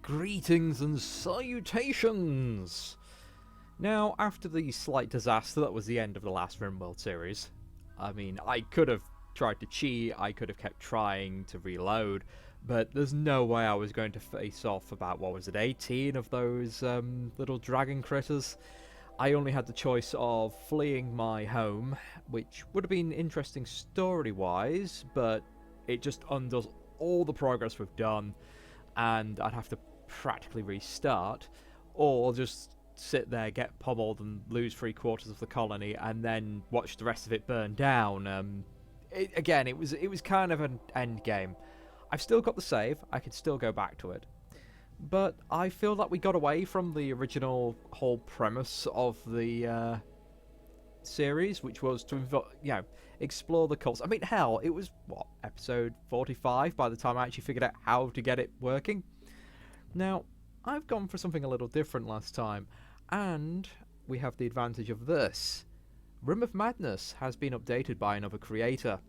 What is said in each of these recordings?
Greetings and salutations! Now, after the slight disaster that was the end of the last Rimworld series, I mean, I could have tried to cheat, I could have kept trying to reload, but there's no way I was going to face off about, what was it, 18 of those little dragon critters. I only had the choice of fleeing my home, which would have been interesting story-wise, but it just undoes all the progress we've done, and I'd have to practically restart, or just sit there, get pummeled, and lose 3/4 of the colony, and then watch the rest of it burn down. It was kind of an end game. I've still got the save, I could still go back to it, but I feel that we got away from the original whole premise of the series, which was to explore the cults. I mean, hell, it was what, episode 45 by the time I actually figured out how to get it working. Now, I've gone for something a little different last time, and we have the advantage of this. Rim of Madness has been updated by another creator.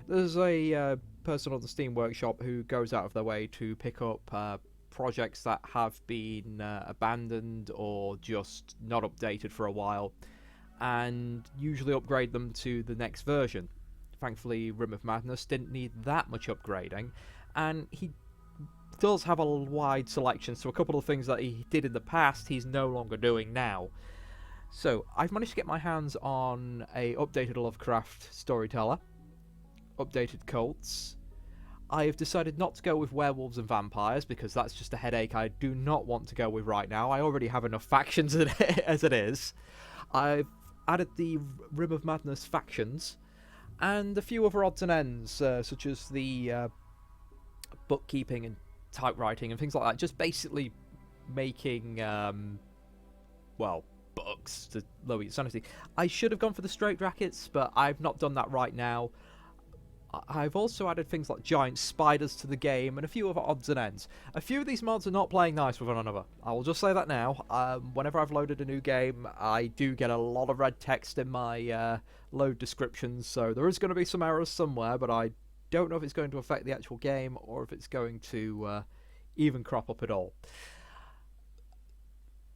There's a person on the Steam Workshop who goes out of their way to pick up projects that have been abandoned or just not updated for a while, and usually upgrade them to the next version. Thankfully, Rim of Madness didn't need that much upgrading, and he does have a wide selection, so a couple of things that he did in the past he's no longer doing now. So I've managed to get my hands on a updated Lovecraft storyteller, updated cults. I have decided not to go with werewolves and vampires because that's just a headache I do not want to go with right now. I already have enough factions as it is. I've added the Rim of Madness factions and a few other odds and ends, such as the bookkeeping and typewriting and things like that, just basically making books to lower your sanity. I should have gone for the straight brackets, but I've not done that right now. I've also added things like giant spiders to the game and a few other odds and ends. A few of these mods are not playing nice with one another, I will just say that now. Whenever I've loaded a new game, I do get a lot of red text in my load descriptions, so there is going to be some errors somewhere, but I don't know if it's going to affect the actual game or if it's going to even crop up at all.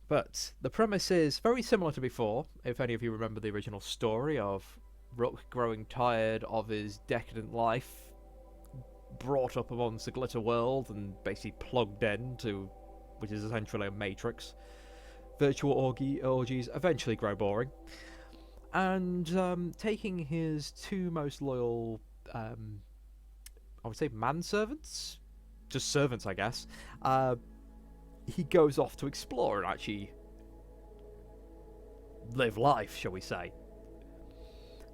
But the premise is very similar to before, if any of you remember the original story of Rook growing tired of his decadent life, brought up amongst the glitter world and basically plugged into, which is essentially a matrix. Virtual orgies eventually grow boring. And taking his two most loyal I would say manservants? Just servants, I guess. He goes off to explore and actually live life, shall we say.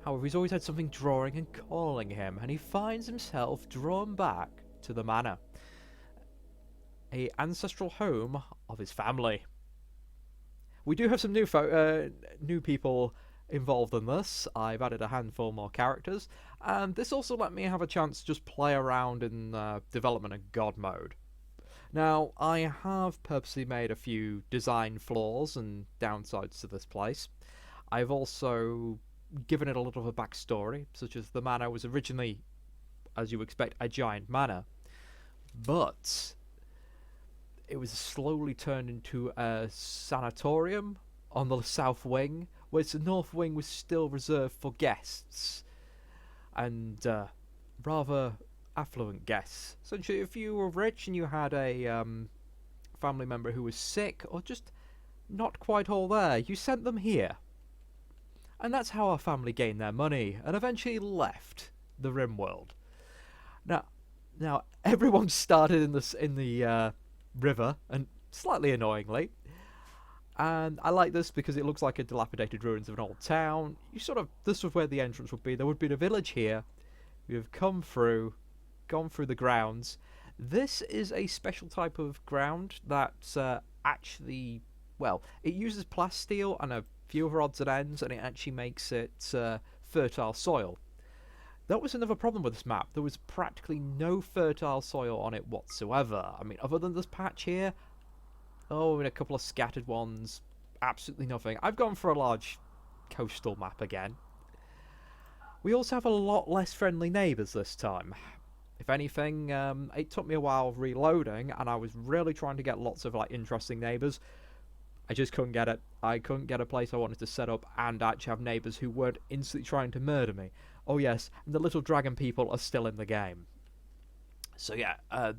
However, he's always had something drawing and calling him, and he finds himself drawn back to the Manor, an ancestral home of his family. We do have some new people involved in this. I've added a handful more characters, and this also let me have a chance to just play around in development and god mode. Now, I have purposely made a few design flaws and downsides to this place. I've also given it a little of a backstory, such as the manor was originally, as you expect, a giant manor, but it was slowly turned into a sanatorium on the south wing, whereas the north wing was still reserved for guests, and rather affluent guests. Essentially, if you were rich and you had a family member who was sick or just not quite all there, you sent them here. And that's how our family gained their money and eventually left the Rimworld. Now everyone started in the river, and slightly annoyingly. And I like this because it looks like a dilapidated ruins of an old town. This was where the entrance would be. There would be a village here. You've come through, gone through the grounds. This is a special type of ground that actually, well, it uses plasteel and a few other odds and ends, and it actually makes it fertile soil. That was another problem with this map. There was practically no fertile soil on it whatsoever. I mean, other than this patch here, and a couple of scattered ones absolutely nothing. I've gone for a large coastal map again. We also have a lot less friendly neighbours this time. If anything, it took me a while reloading, and I was really trying to get lots of like interesting neighbours. I just couldn't get it. I couldn't get a place I wanted to set up and actually have neighbours who weren't instantly trying to murder me. Oh yes, and the little dragon people are still in the game. So yeah,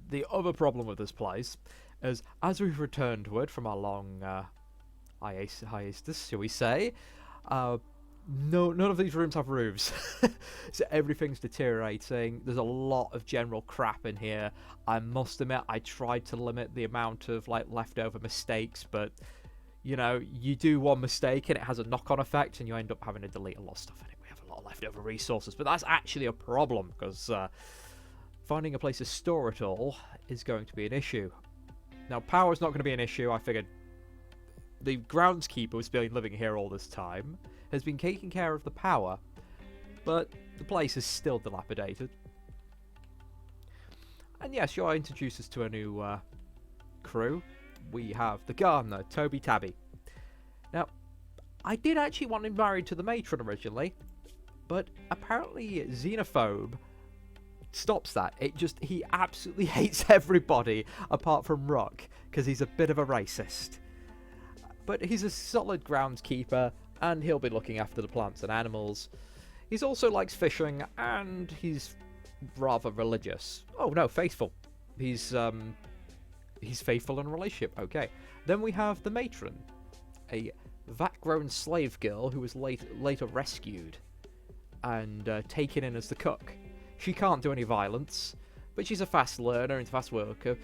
the other problem with this place is, as we've returned to it from our long hiatus, shall we say, none of these rooms have roofs. So everything's deteriorating. There's a lot of general crap in here. I must admit, I tried to limit the amount of like leftover mistakes, but you know, you do one mistake and it has a knock-on effect, and you end up having to delete a lot of stuff in it. We have a lot of leftover resources, but that's actually a problem, because finding a place to store it all is going to be an issue. Now, power's not going to be an issue. I figured the groundskeeper who's been living here all this time has been taking care of the power, but the place is still dilapidated. And yes, you'll introduce us to a new crew. We have the gardener, Toby Tabby. Now, I did actually want him married to the matron originally, but apparently Xenophobe stops that. He absolutely hates everybody apart from Rook, because he's a bit of a racist. But he's a solid groundskeeper, and he'll be looking after the plants and animals. He's also likes fishing, and he's rather religious. Oh no, faithful. He's faithful in a relationship. Okay. Then we have the matron, a vat-grown slave girl who was later rescued and taken in as the cook. She can't do any violence, but she's a fast learner and fast worker,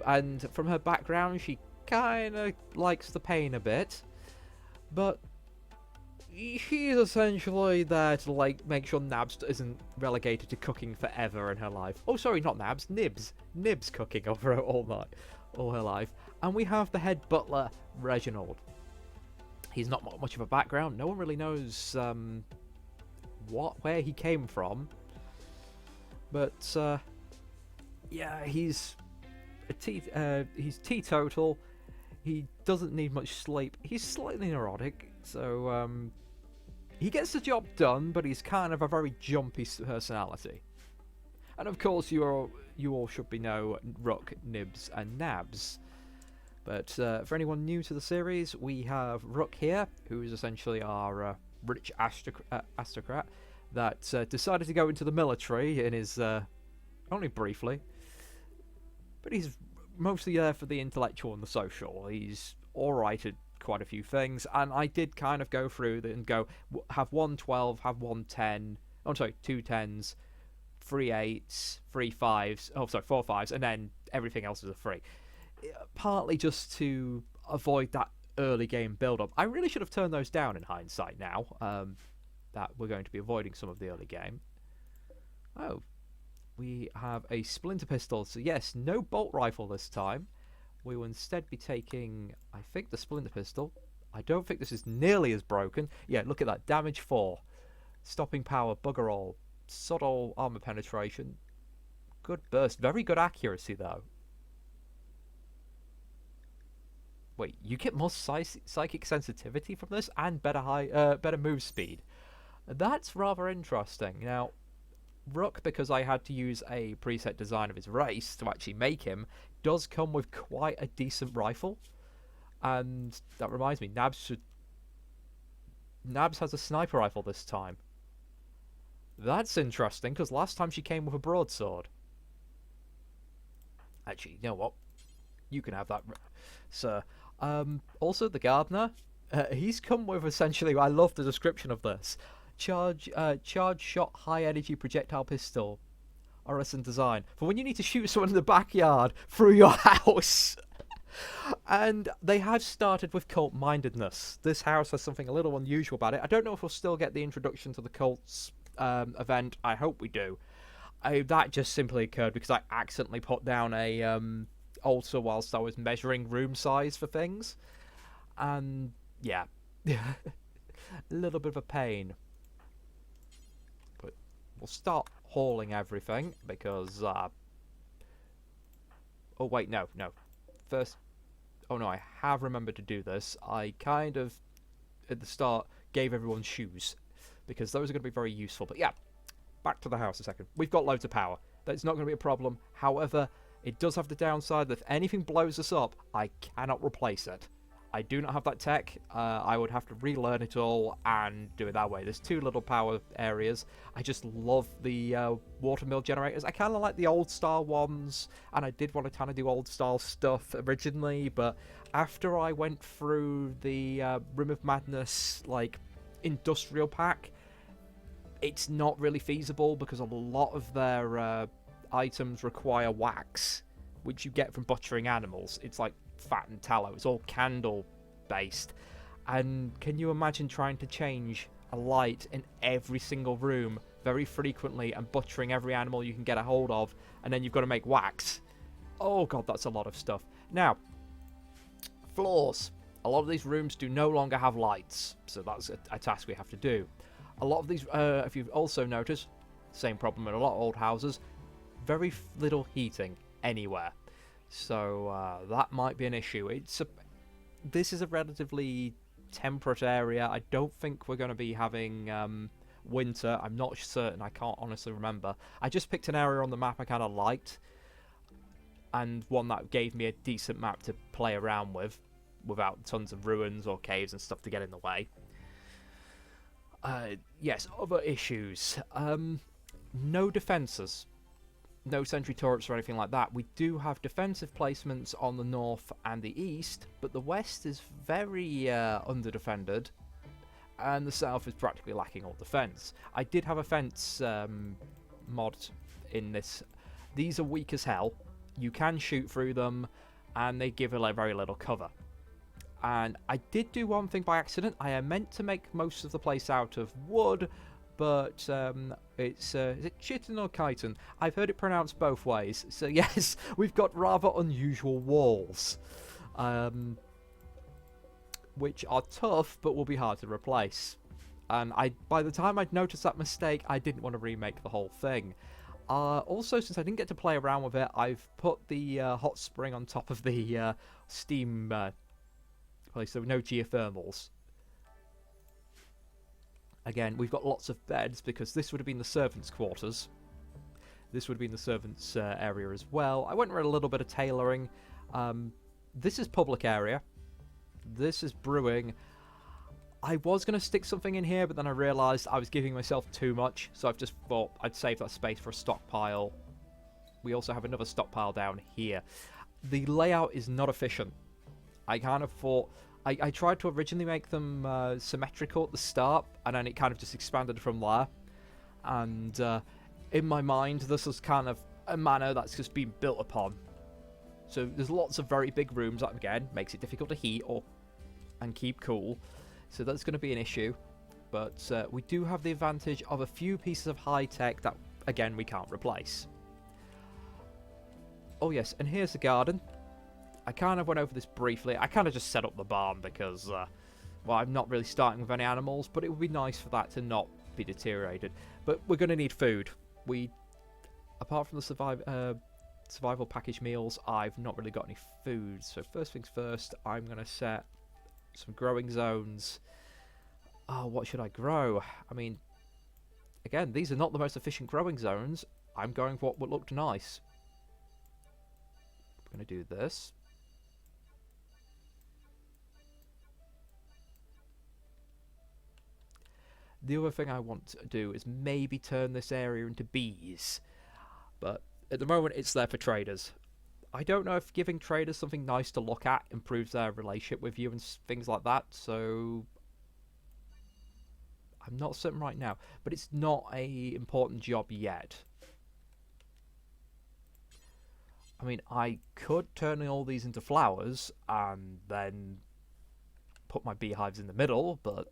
and from her background she kind of likes the pain a bit, but she's essentially there to like make sure Nabs isn't relegated to cooking forever in her life. Oh sorry, not Nabs, Nibs. Nibs cooking over her all her life. And we have the head butler, Reginald. He's not much of a background. No one really knows where he came from. But yeah, he's teetotal. He doesn't need much sleep. He's slightly neurotic, so he gets the job done, but he's kind of a very jumpy personality. And of course, you all should be know Rook, Nibs, and Nabs. But for anyone new to the series, we have Rook here, who is essentially our rich aristocrat that decided to go into the military in his only briefly, but he's mostly there for the intellectual and the social. He's alright at quite a few things, and I did kind of go through and go, have 112, have 110, oh sorry, 2 10s, 3 8s, 3 5s, oh sorry, 4 5s, and then everything else is a 3. Partly just to avoid that early game build-up. I really should have turned those down in hindsight now, that we're going to be avoiding some of the early game. Oh, we have a splinter pistol, so yes, no bolt rifle this time. We will instead be taking, I think, the splinter pistol. I don't think this is nearly as broken. Yeah, look at that, damage 4. Stopping power, bugger all. Subtle armor penetration. Good burst, very good accuracy though. Wait, you get more psychic sensitivity from this and better move speed. That's rather interesting. Now, Rook, because I had to use a preset design of his race to actually make him, does come with quite a decent rifle. And that reminds me, Nabs has a sniper rifle this time. That's interesting, because last time she came with a broadsword. Actually, you know what? You can have that, sir. Also, the gardener, he's come with essentially, I love the description of this, charge shot high energy projectile pistol, RSN design, for when you need to shoot someone in the backyard through your house. And they have started with cult mindedness. This house has something a little unusual about it. I don't know if we'll still get the introduction to the cults event. I hope we do. That just simply occurred because I accidentally put down a altar whilst I was measuring room size for things, and yeah, a little bit of a pain. But we'll start hauling everything because oh wait, no, first, Oh no, I have remembered to do this. I kind of, at the start, gave everyone shoes, because those are going to be very useful. But yeah, back to the house a second. We've got loads of power. That's not going to be a problem. However, it does have the downside that if anything blows us up, I cannot replace it. I do not have that tech. I would have to relearn it all and do it that way. There's 2 little power areas. I just love the water mill generators. I kind of like the old style ones, and I did want to kind of do old style stuff originally, but after I went through the Rim of Madness like industrial pack, it's not really feasible because a lot of their items require wax, which you get from butchering animals. It's like fat and tallow. It's all candle based, and can you imagine trying to change a light in every single room very frequently and butchering every animal you can get a hold of, and then you've got to make wax? Oh god, that's a lot of stuff. Now, floors. A lot of these rooms do no longer have lights, so that's a task we have to do. A lot of these, if you've also noticed, same problem in a lot of old houses, very little heating anywhere. So that might be an issue. This is a relatively temperate area. I don't think we're going to be having winter. I'm not certain. I can't honestly remember. I just picked an area on the map I kind of liked, and one that gave me a decent map to play around with, without tons of ruins or caves and stuff to get in the way. Yes, other issues. No defences. No sentry turrets or anything like that. We do have defensive placements on the north and the east, but the west is very under-defended, and the south is practically lacking all defence. I did have a fence mod in this. These are weak as hell. You can shoot through them, and they give very little cover. And I did do one thing by accident. I meant to make most of the place out of wood, but it's, is it chitin or chitin? I've heard it pronounced both ways. So yes, we've got rather unusual walls, which are tough, but will be hard to replace. And by the time I'd noticed that mistake, I didn't want to remake the whole thing. Also, since I didn't get to play around with it, I've put the hot spring on top of the steam place, so no geothermals. Again, we've got lots of beds because this would have been the servants' quarters. This would have been the servants' area as well. I went with a little bit of tailoring. This is public area. This is brewing. I was going to stick something in here, but then I realised I was giving myself too much, so I've just thought I'd save that space for a stockpile. We also have another stockpile down here. The layout is not efficient. I kind of thought... I tried to originally make them symmetrical at the start, and then it kind of just expanded from there. And in my mind, this is kind of a manor that's just been built upon. So there's lots of very big rooms that, again, makes it difficult to heat and keep cool. So that's going to be an issue. But we do have the advantage of a few pieces of high-tech that, again, we can't replace. Oh yes, and here's the garden. I kind of went over this briefly. I kind of just set up the barn because, well, I'm not really starting with any animals, but it would be nice for that to not be deteriorated. But we're going to need food. Apart from the survival package meals, I've not really got any food. So first things first, I'm going to set some growing zones. Oh, what should I grow? I mean, again, these are not the most efficient growing zones. I'm going for what looked nice. I'm going to do this. The other thing I want to do is maybe turn this area into bees. But at the moment, it's there for traders. I don't know if giving traders something nice to look at improves their relationship with you and things like that, so I'm not certain right now. But it's not an important job yet. I mean, I could turn all these into flowers and then put my beehives in the middle, but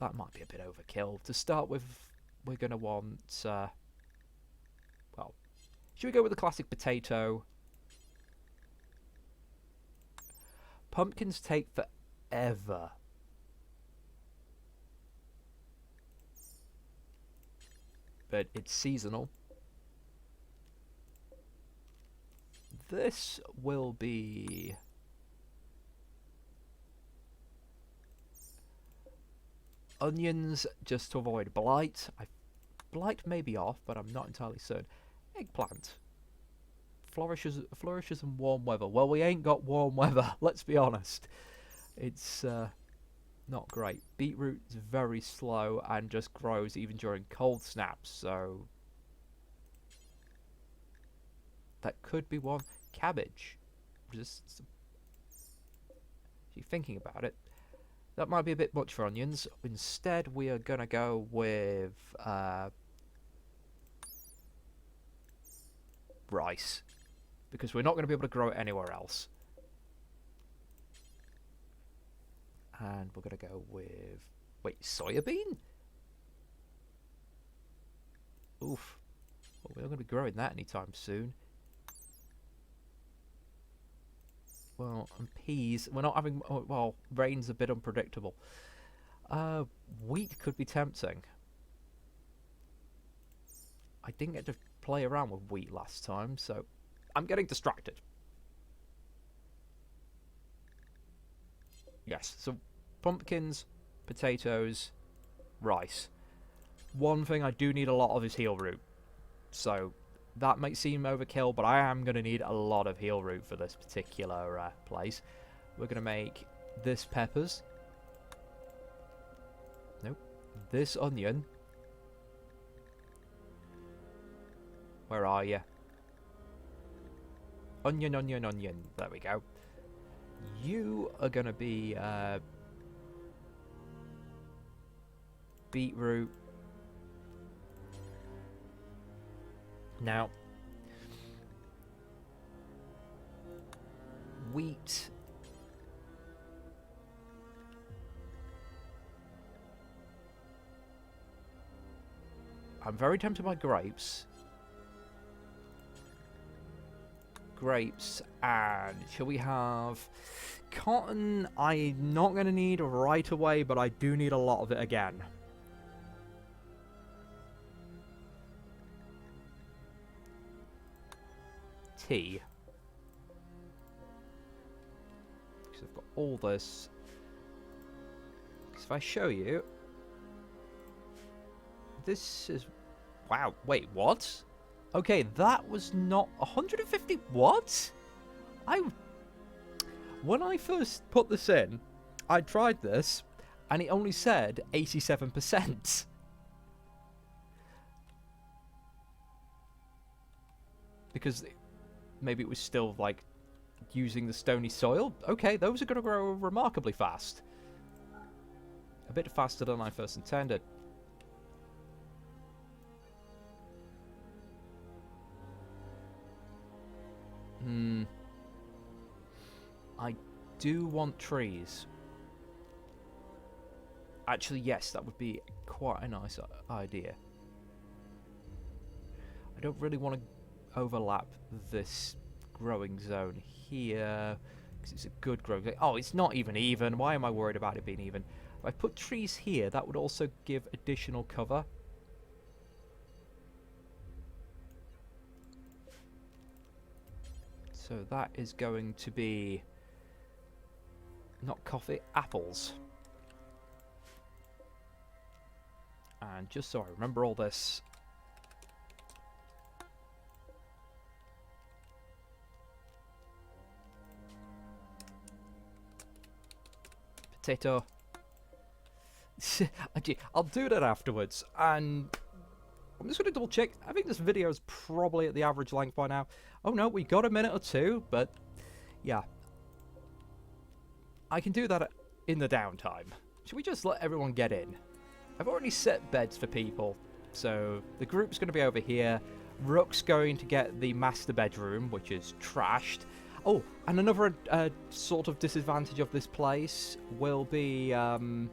that might be a bit overkill. To start with, we're going to want, well, should we go with the classic potato? Pumpkins take forever. But it's seasonal. This will be Onions, just to avoid blight. Blight may be off, but I'm not entirely certain. Eggplant. Flourishes in warm weather. Well, we ain't got warm weather, let's be honest. It's not great. Beetroot's very slow and just grows even during cold snaps, so that could be one. Cabbage. Just if you're thinking about it, that might be a bit much for onions. Instead, we are gonna go with rice, because we're not going to be able to grow it anywhere else. And we're going to go with... Wait, soybean? Oof. Well, we're not going to be growing that anytime soon. Well, and peas. We're not having... Oh, well, rain's a bit unpredictable. Wheat could be tempting. I didn't get to play around with wheat last time, so I'm getting distracted. Yes, so pumpkins, potatoes, rice. One thing I do need a lot of is heel root. So that might seem overkill, but I am going to need a lot of heel root for this particular place. We're going to make this peppers. Nope. This onion. Where are you? Onion, onion, onion. There we go. You are going to be beetroot. Now, wheat. I'm very tempted by grapes. Grapes, and shall we have cotton? I'm not going to need right away, but I do need a lot of it again. Tea. Because I've got all this. Because if I show you, this is... Wow, wait, what? Okay, that was not 150. What? When I first put this in, I tried this, and it only said 87%. Because maybe it was still like using the stony soil. Okay, those are going to grow remarkably fast. A bit faster than I first intended. I do want trees. Actually, yes, that would be quite a nice idea. I don't really want to overlap this growing zone here, because it's a good growing zone. Oh, it's not even. Why am I worried about it being even? If I put trees here, that would also give additional cover. So that is going to be not coffee, apples. And just so I remember all this, potato. I'll do that afterwards, and I'm just going to double check. I think this video is probably at the average length by now. Oh no, we got a minute or two, but yeah. I can do that in the downtime. Should we just let everyone get in? I've already set beds for people, so the group's going to be over here. Rook's going to get the master bedroom, which is trashed. Oh, and another sort of disadvantage of this place will be... Oh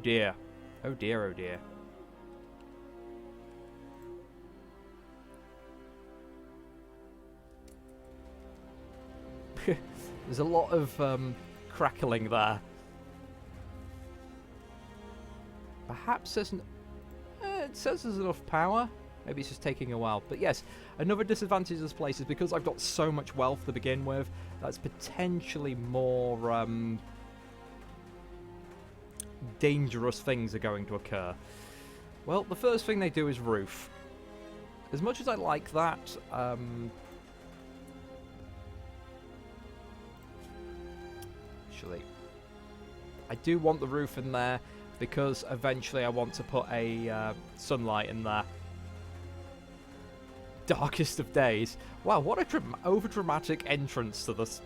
dear. Oh dear, oh dear. There's a lot of crackling there. Perhaps there's it says there's enough power. Maybe it's just taking a while. But yes, another disadvantage of this place is because I've got so much wealth to begin with, that's potentially more dangerous things are going to occur. Well, the first thing they do is roof. As much as I like that, actually, I do want the roof in there because eventually I want to put a sunlight in there. Darkest of days. Wow, what a over-dramatic entrance to this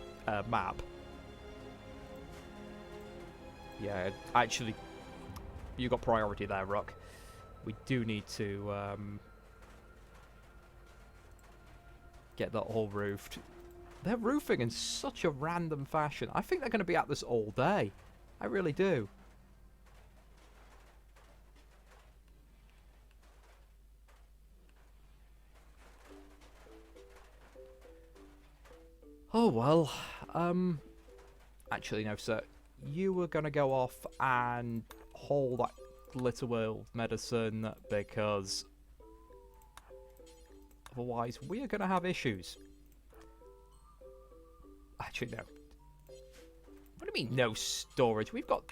map. Yeah, actually, you got priority there, Rock. We do need to get that all roofed. They're roofing in such a random fashion. I think they're going to be at this all day. I really do. Oh, well. Actually, no, sir. You were going to go off and haul that little world medicine because otherwise we are going to have issues. Actually, no. What do you mean, no storage? We've got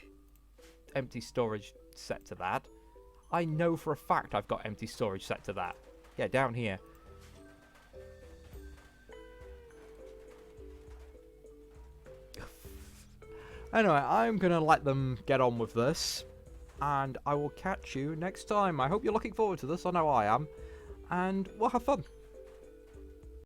empty storage set to that. I know for a fact I've got empty storage set to that. Yeah, down here. Anyway, I'm going to let them get on with this. And I will catch you next time. I hope you're looking forward to this. I know I am. And we'll have fun.